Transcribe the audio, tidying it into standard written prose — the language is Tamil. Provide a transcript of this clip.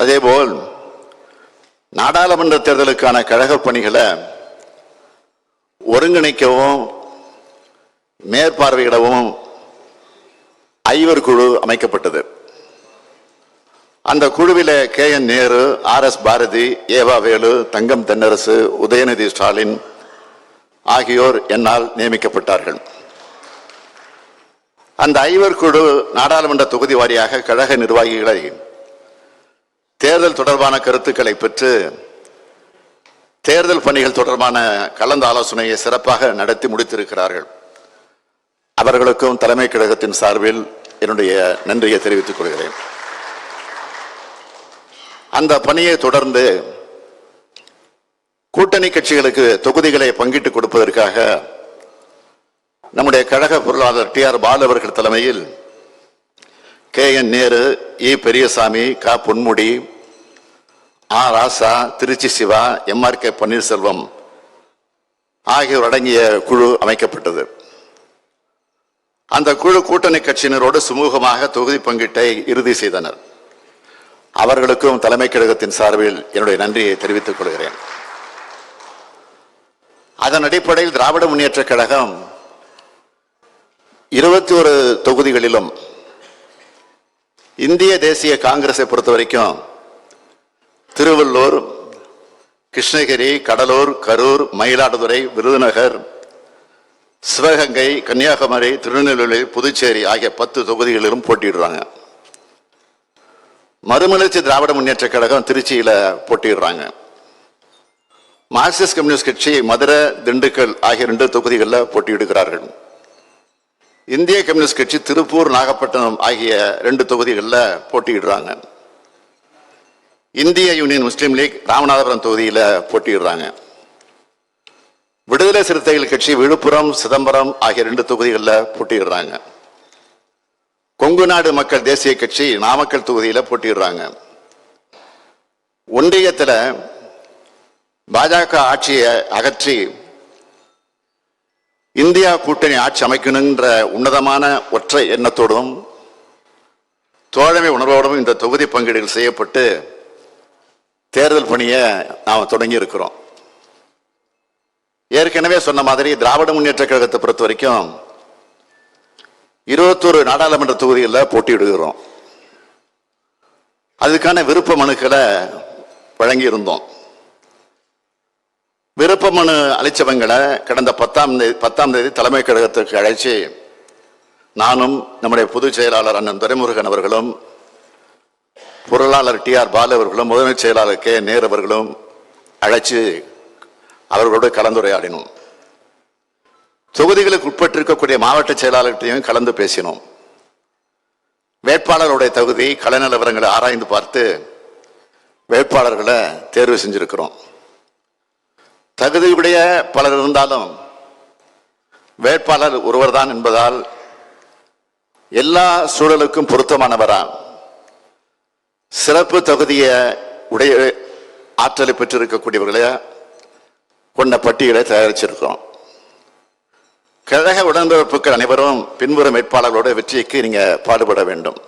அதேபோல் நாடாளுமன்ற தேர்தலுக்கான கழக பணிகளை ஒருங்கிணைக்கவும் மேற்பார்வையிடவும் ஐவர் குழு அமைக்கப்பட்டது. அந்த குழுவில் KN நேரு, RS பாரதி, ஏவா வேலு, தங்கம் தென்னரசு, உதயநிதி ஸ்டாலின் ஆகியோர் என்னால் நியமிக்கப்பட்டார்கள். அந்த ஐவர் குழு நாடாளுமன்ற தொகுதி வாரியாக கழக நிர்வாகிகளை தேர்தல் தொடர்பான கருத்துக்களை பெற்று தேர்தல் பணிகள் தொடர்பான கலந்து ஆலோசனையை சிறப்பாக நடத்தி முடித்திருக்கிறார்கள். அவர்களுக்கும் தலைமை கழகத்தின் சார்பில் என்னுடைய நன்றியை தெரிவித்துக் கொள்கிறேன். அந்த பணியை தொடர்ந்து கூட்டணி கட்சிகளுக்கு தொகுதிகளை பங்கிட்டு கொடுப்பதற்காக நம்முடைய கழக பொருளாளர் TR பாலு அவர்கள் தலைமையில் KN நேரு, E பெரியசாமி, க பொன்முடி, R ராசா, திருச்சி சிவா, MRK பன்னீர்செல்வம் ஆகியோர் அடங்கிய குழு அமைக்கப்பட்டது. அந்த குழு கூட்டணி கட்சியினரோடு சுமூகமாக தொகுதி பங்கீட்டை இறுதி செய்தனர். அவர்களுக்கும் தலைமை கழகத்தின் சார்பில் என்னுடைய நன்றியை தெரிவித்துக் கொள்கிறேன். அதன் அடிப்படையில் திராவிட முன்னேற்ற கழகம் 21 தொகுதிகளிலும் இந்திய தேசிய காங்கிரஸை பொறுத்த வரைக்கும் திருவள்ளூர், கிருஷ்ணகிரி, கடலூர், கரூர், மயிலாடுதுறை, விருதுநகர், சிவகங்கை, கன்னியாகுமரி, திருநெல்வேலி, புதுச்சேரி ஆகிய 10 தொகுதிகளிலும் போட்டியிடுறாங்க. மறுமலர்ச்சி திராவிட முன்னேற்ற கழகம் திருச்சியில போட்டியிடுறாங்க. மார்க்சிஸ்ட் கம்யூனிஸ்ட் கட்சி மதுரை, திண்டுக்கல் ஆகிய 2 தொகுதிகளில் போட்டியிடுகிறார்கள். இந்திய கம்யூனிஸ்ட் கட்சி திருப்பூர், நாகப்பட்டினம் ஆகிய 2 தொகுதிகளில் போட்டியிடுறாங்க. இந்திய யூனியன் முஸ்லீம் லீக் ராமநாதபுரம் தொகுதியில் போட்டியிடுறாங்க. விடுதலை சிறுத்தைகள் கட்சி விழுப்புரம், சிதம்பரம் ஆகிய 2 தொகுதிகளில் போட்டியிடுறாங்க. கொங்கு நாடு மக்கள் தேசிய கட்சி நாமக்கல் தொகுதியில் போட்டியிடுறாங்க. ஒன்றியத்தில் பாஜக ஆட்சியை அகற்றி இந்தியா கூட்டணி ஆட்சி அமைக்கணுன்ற உன்னதமான ஒற்றை எண்ணத்தோடும் தோழமை உணர்வோடும் இந்த தொகுதி பங்கீடுகள் செய்யப்பட்டு தேர்தல் பணியை நாம் தொடங்கி இருக்கிறோம். ஏற்கனவே சொன்ன மாதிரி திராவிட முன்னேற்ற கழகத்தை பொறுத்த வரைக்கும் 21 நாடாளுமன்ற தொகுதிகளில் போட்டியிடுகிறோம். அதுக்கான விருப்ப மனுக்களை வழங்கி இருந்தோம். விருப்ப மனு அளித்தவங்களை கடந்த 10ஆம் தேதி தலைமை கழகத்திற்கு அழைச்சி நானும் நம்முடைய பொதுச் செயலாளர் அண்ணன் துரைமுருகன் அவர்களும், பொருளாளர் TR பாலு அவர்களும், முதன்மை செயலாளர் KN நேரு அவர்களும் அழைச்சி அவர்களோடு கலந்துரையாடினோம். தொகுதிகளுக்கு உட்பட்டிருக்கக்கூடிய மாவட்ட செயலாளர்களையும் கலந்து பேசினோம். வேட்பாளருடைய தகுதி, கள நிலவரங்களை ஆராய்ந்து பார்த்து வேட்பாளர்களை தேர்வு செஞ்சிருக்கிறோம். தகுதியுடைய பலர் இருந்தாலும் வேட்பாளர் ஒருவர்தான் என்பதால் எல்லா சூழலுக்கும் பொருத்தமானவரா சிறப்பு தகுதியை உடைய ஆற்றலை பெற்றிருக்கக்கூடியவர்களே கொண்ட பட்டியலை தயாரிச்சிருக்கிறோம். கழக உடன்பிறப்புகள் அனைவரும் பின்வரும் வேட்பாளர்களோட வெற்றிக்கு நீங்க பாடுபட வேண்டும்.